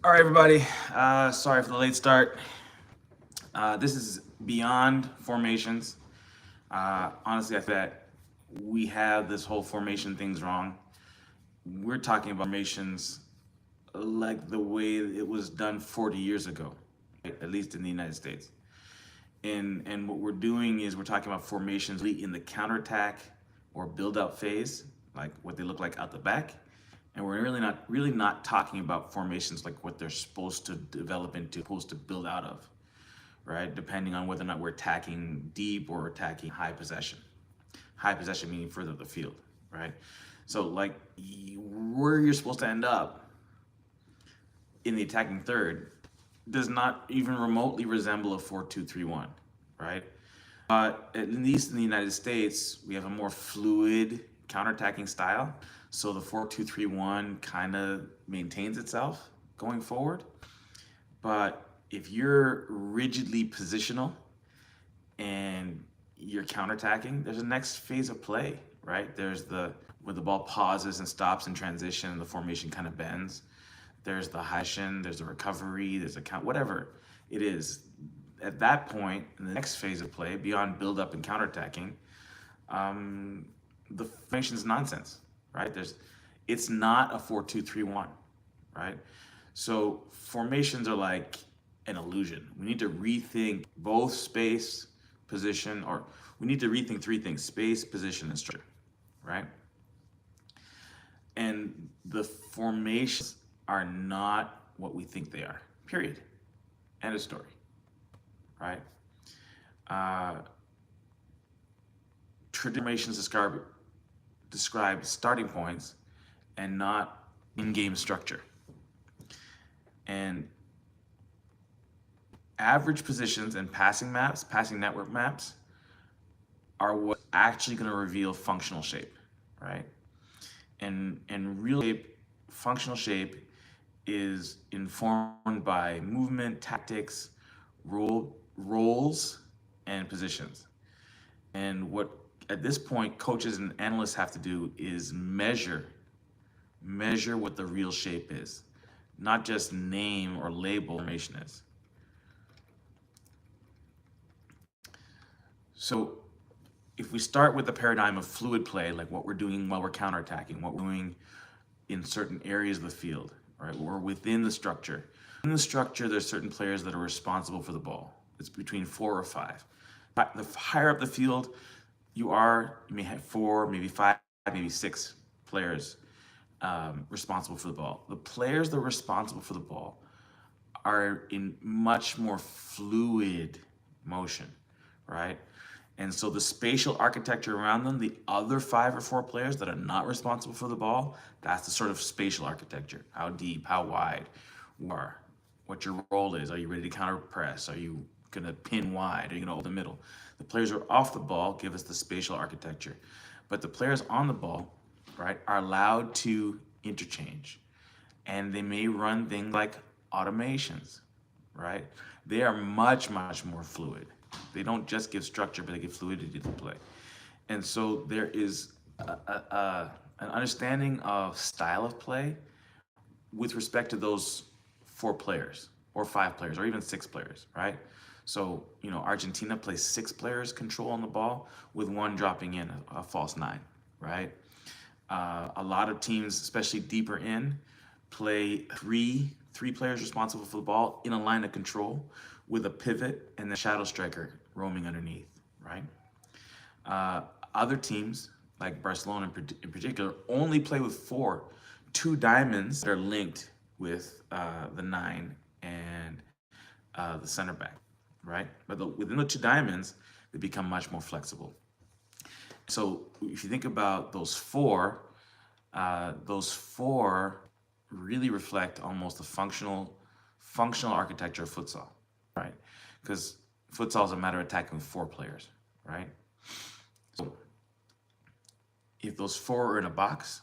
All right, everybody. Sorry for the late start. This is beyond formations. Honestly, I feel that we have this whole formation things wrong. We're talking about formations like the way it was done 40 years ago, right? At least in the United States. And what we're doing is we're talking about formations in the counterattack or build out phase, like what they look like out the back. And we're really not talking about formations like what they're supposed to develop into, supposed to build out of, right? Depending on whether or not we're attacking deep or attacking high possession. High possession meaning further up the field, right? So like where you're supposed to end up in the attacking third does not even remotely resemble a 4-2-3-1, right? At least in the United States, we have a more fluid counterattacking style. So the 4-2-3-1 kind of maintains itself going forward. But if you're rigidly positional and you're counterattacking, there's a next phase of play, right? There's the where the ball pauses and stops in transition and the formation kind of bends. There's the hydration, there's the recovery, there's a count, whatever it is. At that point, in the next phase of play, beyond build-up and counterattacking, the formation is nonsense, right? It's not a 4-2-3-1, right? So formations are like an illusion. We need to rethink both space, position, or we need to rethink three things: space, position, and structure, right? And the formations are not what we think they are, period. End of story, right? Traditional formations describe starting points and not in-game structure. And average positions and passing maps, passing network maps, are what's actually going to reveal functional shape, right? And real shape, functional shape is informed by movement, tactics, roles, and positions. And what at this point coaches and analysts have to do is measure what the real shape is, not just name or label formation is. So if we start with the paradigm of fluid play, like what we're doing while we're counterattacking, what we're doing in certain areas of the field, right? Or within the structure. In the structure, there's certain players that are responsible for the ball. It's between 4 or 5. The higher up the field you may have 4, maybe 5, maybe 6 players responsible for the ball. The players that are responsible for the ball are in much more fluid motion, right? And so the spatial architecture around them, the other 5 or 4 players that are not responsible for the ball, that's the sort of spatial architecture. How deep, how wide, what your role is. Are you ready to counter press? Are you gonna pin wide? Are you gonna hold the middle? The players who are off the ball give us the spatial architecture. But the players on the ball, right, are allowed to interchange. And they may run things like automations, right? They are much, much more fluid. They don't just give structure, but they give fluidity to play. And so there is an understanding of style of play with respect to those 4 players or 5 players or even 6 players, right? So, Argentina plays 6 players control on the ball with 1 dropping in a false 9, right? A lot of teams, especially deeper in, play three players responsible for the ball in a line of control with a pivot and the shadow striker roaming underneath, right? Other teams, like Barcelona in particular, only play with 2 diamonds that are linked with the 9 and the center back, right? But within the 2 diamonds, they become much more flexible. So if you think about those 4 really reflect almost the functional architecture of futsal, right? Because futsal is a matter of attacking with 4 players, right? So if those 4 are in a box,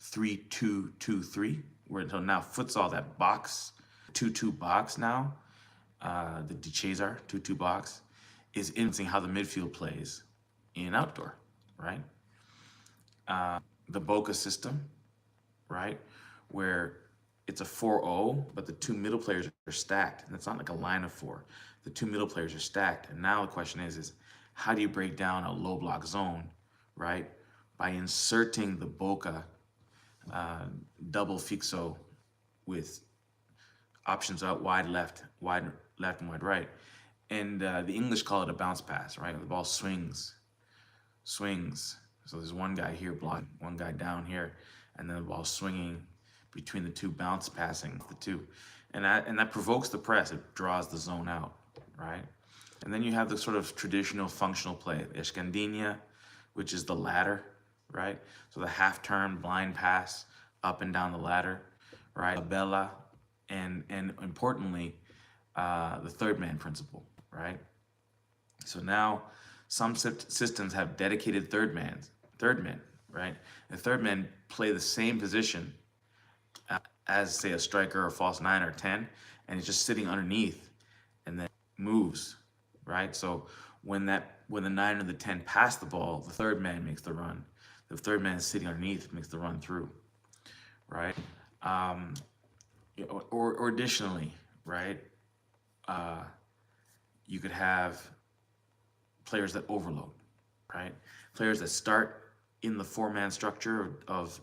3-2-2-3, so now futsal, that box, 2-2 box now, the Cesar 2-2 box, is influencing how the midfield plays in outdoor, right? The Boca system, right, where it's a 4-0, but the two middle players are stacked, and it's not like a line of four. The two middle players are stacked, and now the question is how do you break down a low block zone, right? By inserting the Boca double fixo with options out wide left, and wide right. And the English call it a bounce pass, right? The ball swings. So there's one guy here blocking, one guy down here, and then the ball swinging between the two, bounce passing the two. And that provokes the press. It draws the zone out, right? And then you have the sort of traditional functional play, the Escandinha, which is the ladder, right? So the half-turn blind pass up and down the ladder, right? Tabela, and importantly, the third man principle, right? So now some systems have dedicated third men, right? The third men play the same position as, say, a striker or false 9 or 10, and he's just sitting underneath and then moves, right? So when the 9 or the 10 pass the ball, the third man makes the run. The third man sitting underneath makes the run through, right? Or additionally, right? You could have players that overload, right? Players that start in the 4-man structure of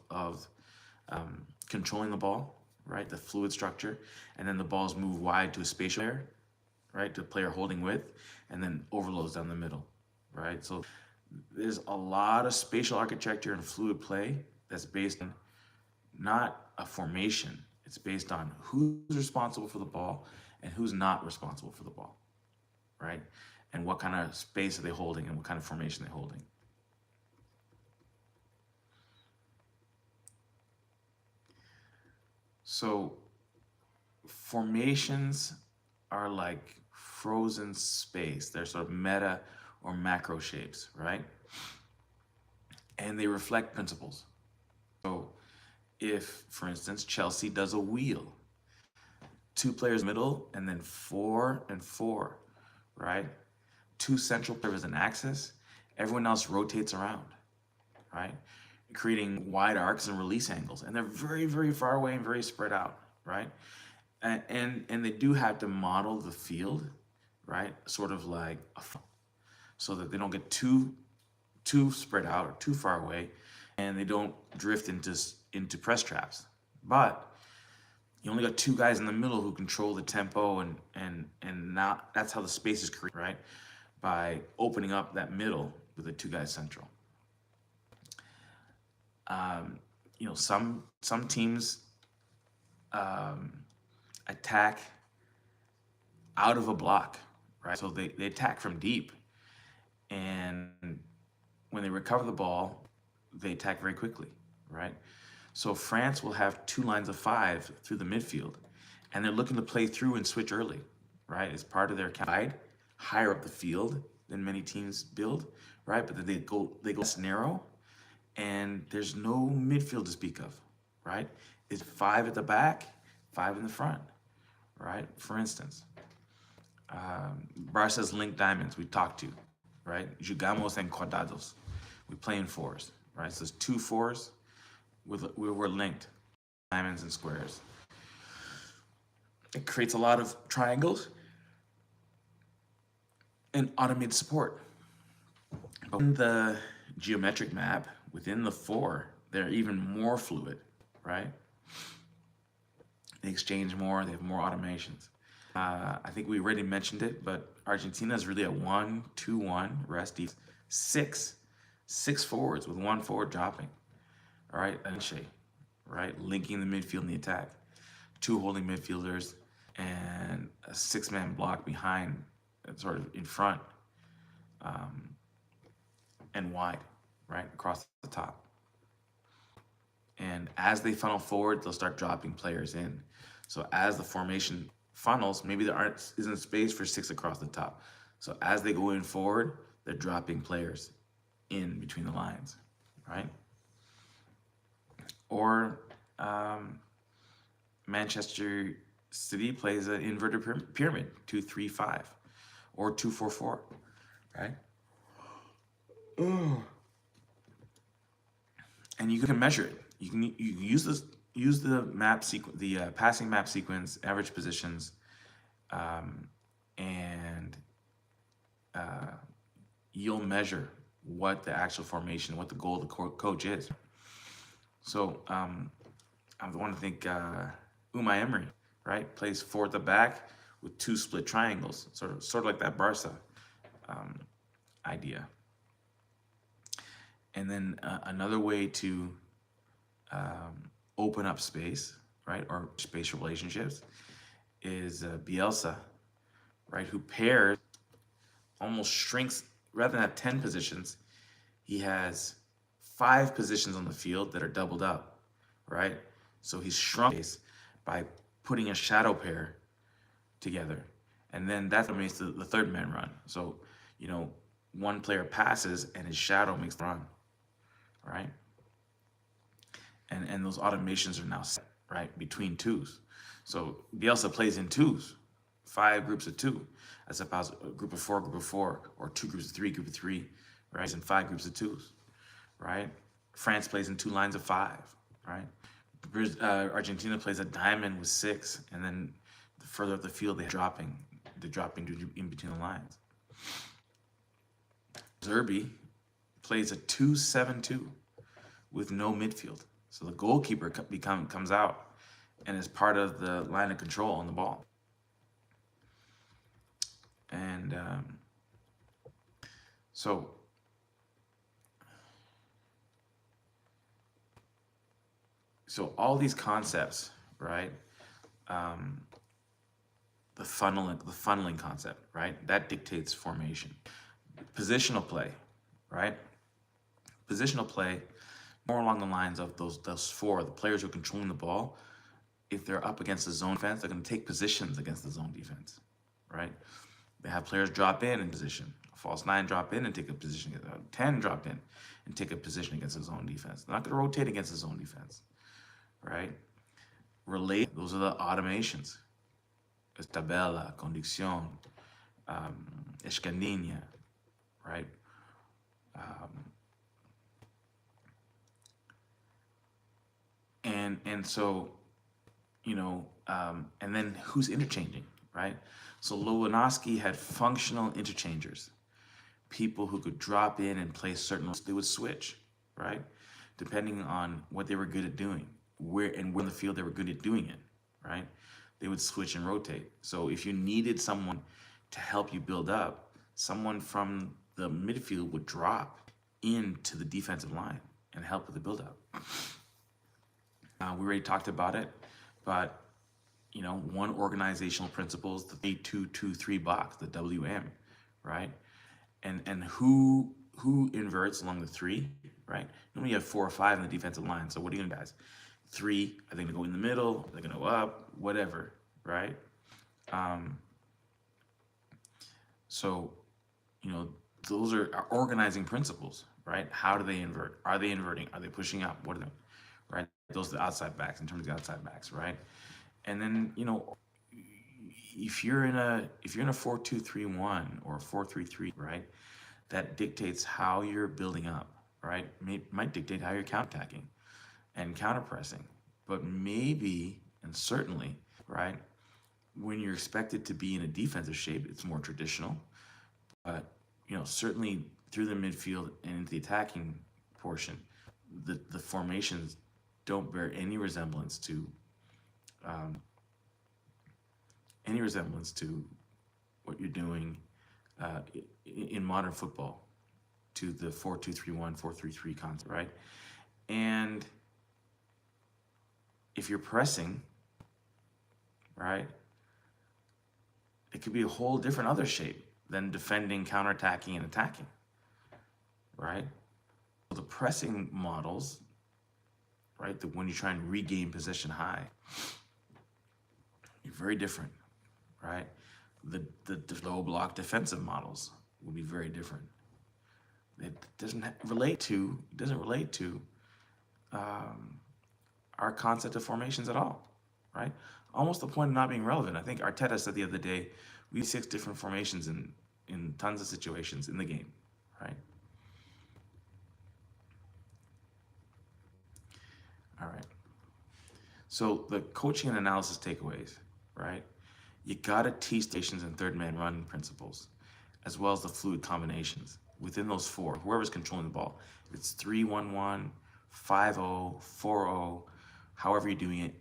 controlling the ball, right? The fluid structure, and then the balls move wide to a spatial player, right? To a player holding width, and then overloads down the middle, right? So there's a lot of spatial architecture and fluid play that's based on not a formation. It's based on who's responsible for the ball and who's not responsible for the ball, right? And what kind of space are they holding and what kind of formation they're holding. So formations are like frozen space. They're sort of meta or macro shapes, right? And they reflect principles. So if, for instance, Chelsea does a wheel, 2 players middle and then 4 and 4, right? 2 central players as an axis, everyone else rotates around, right? Creating wide arcs and release angles. And they're very, very far away and very spread out, right? And they do have to model the field, right? Sort of like so that they don't get too spread out or too far away, and they don't drift into press traps. But you only got 2 guys in the middle who control the tempo, and now that's how the space is created, right? By opening up that middle with the 2 guys central. Some teams attack out of a block, right? So they attack from deep, and when they recover the ball, they attack very quickly, right? So France will have 2 lines of 5 through the midfield, and they're looking to play through and switch early, right? It's part of their guide, higher up the field than many teams build, right? But they go less narrow, and there's no midfield to speak of, right? It's 5 at the back, 5 in the front, right? For instance, Barca's linked diamonds we talked to, right? Jugamos en cuadrados. We play in 4s, right? So there's 2 4s we're linked, diamonds and squares. It creates a lot of triangles and automated support. But in the geometric map, within the 4, they're even more fluid, right? They exchange more, they have more automations. I think we already mentioned it, but Argentina is really a 1-2-1 rest defense. 6 forwards with 1 forward dropping, all right? Right? Linking the midfield and the attack. 2 holding midfielders and a 6-man block behind, sort of in front, and wide, right? Across the top. And as they funnel forward, they'll start dropping players in. So as the formation funnels, maybe there isn't space for 6 across the top. So as they go in forward, they're dropping players in between the lines, right? Or Manchester City plays an inverted pyramid, 2-3-5, or 2-4-4, right? And you can measure it. You can use this use the passing map sequence, average positions, and you'll measure what the actual formation, what the goal of the coach is. So I want to think Unai Emery, right? Plays 4 at the back with 2 split triangles, sort of like that Barca idea. And then another way to open up space, right, or spatial relationships, is Bielsa, right, who pairs, almost shrinks, rather than have 10 positions, he has 5 positions on the field that are doubled up, right? So he's shrunk space by putting a shadow pair together. And then that's what makes the third man run. So, you know, one player passes and his shadow makes the run, right? And those automations are now set, right, between twos. So Bielsa plays in twos, 5 groups of 2, as opposed to a group of 4, or 2 groups of 3, group of 3, right? And 5 groups of 2s, right? France plays in 2 lines of 5, right? Argentina plays a diamond with 6, and then further up the field they're dropping in between the lines. Zerbi plays a 2-7-2 with no midfield. So the goalkeeper comes out and is part of the line of control on the ball. And so all these concepts, right? The funneling concept, right? That dictates formation. Positional play, right? Positional play, more along the lines of those 4, the players who are controlling the ball. If they're up against the zone defense, they're going to take positions against the zone defense, right? They have players drop in position. A false 9 drop in and take a position. 10 drop in and take a position against the zone defense. They're not going to rotate against the zone defense, right? Relate, those are the automations. Tabela, conduccion, Escandinha, right? And so, you know, and then who's interchanging, right? So Lewandowski had functional interchangers, people who could drop in and play certain roles. They would switch, right? Depending on what they were good at doing, where in the field they were good at doing it, right? They would switch and rotate. So if you needed someone to help you build up, someone from the midfield would drop into the defensive line and help with the build-up. We already talked about it, but you know, one organizational principle is the 3-2-2-3 box, the WM, right? And who inverts along the 3, right? Normally you have 4 or 5 in the defensive line. So what are you gonna guys? 3, are they gonna go in the middle? They're gonna go up, whatever, right? So, you know, those are our organizing principles, right? How do they invert? Are they inverting? Are they pushing up? What are they, right? Those are the outside backs, in terms of the outside backs, right? And then, you know, if you're in a 4-2-3-1 or a 4-3-3, right, that dictates how you're building up, right? Might dictate how you're counterattacking and counterpressing, but maybe and certainly, right, when you're expected to be in a defensive shape, it's more traditional. But you know, certainly through the midfield and into the attacking portion, the formations don't bear any resemblance to what you're doing in modern football, to the 4-2-3-1, 4-3-3 concept, right? And if you're pressing, right, it could be a whole different other shape than defending, counterattacking, and attacking, right? So the pressing models, right, that when you try and regain possession high, you're very different, right? The low block defensive models will be very different. It doesn't relate to our concept of formations at all, right? Almost the point of not being relevant. I think Arteta said the other day, we have 6 different formations in tons of situations in the game, right? All right. So the coaching and analysis takeaways, right? You gotta teach stations and third man run principles, as well as the fluid combinations within those four. Whoever's controlling the ball, if it's 3-1-1, 5-0, 4-0, however you're doing it,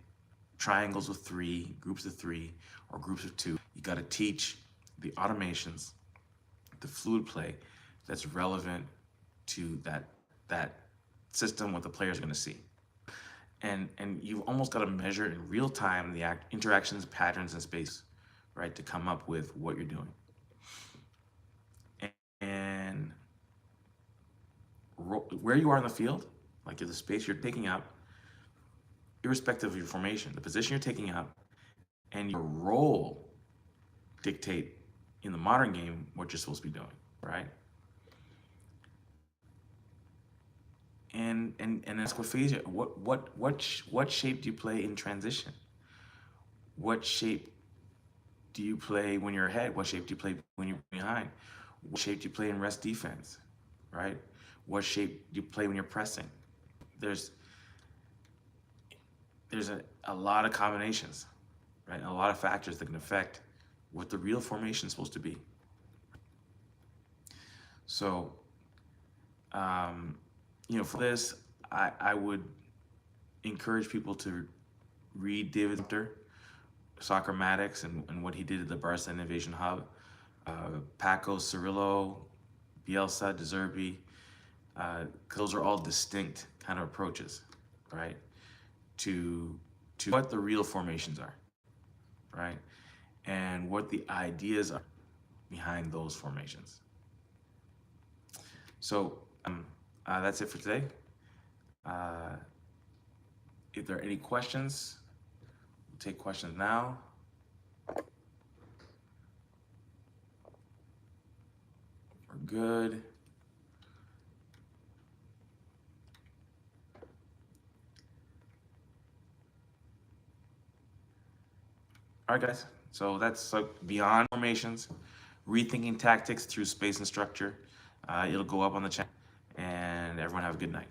triangles with three, groups of three, or groups of two. You gotta teach the automations, the fluid play that's relevant to that system, what the players are gonna see. And you've almost got to measure in real time the interactions, patterns, and space, right, to come up with what you're doing. And where you are in the field, like the space you're taking up, irrespective of your formation, the position you're taking up, and your role dictate in the modern game what you're supposed to be doing, right? And Escandinha, what shape do you play in transition? What shape do you play when you're ahead? What shape do you play when you're behind? What shape do you play in rest defense, right? What shape do you play when you're pressing? There's a lot of combinations, right? A lot of factors that can affect what the real formation is supposed to be. So, for this, I would encourage people to read David Sumpter, Soccermatics, and what he did at the Barca Innovation Hub. Paco, Cirillo, Bielsa, De Zerbi, those are all distinct kind of approaches, right? To what the real formations are, right? And what the ideas are behind those formations. So that's it for today. If there are any questions, we'll take questions now. We're good. All right, guys. So that's beyond formations, rethinking tactics through space and structure. It'll go up on the channel, and everyone have a good night.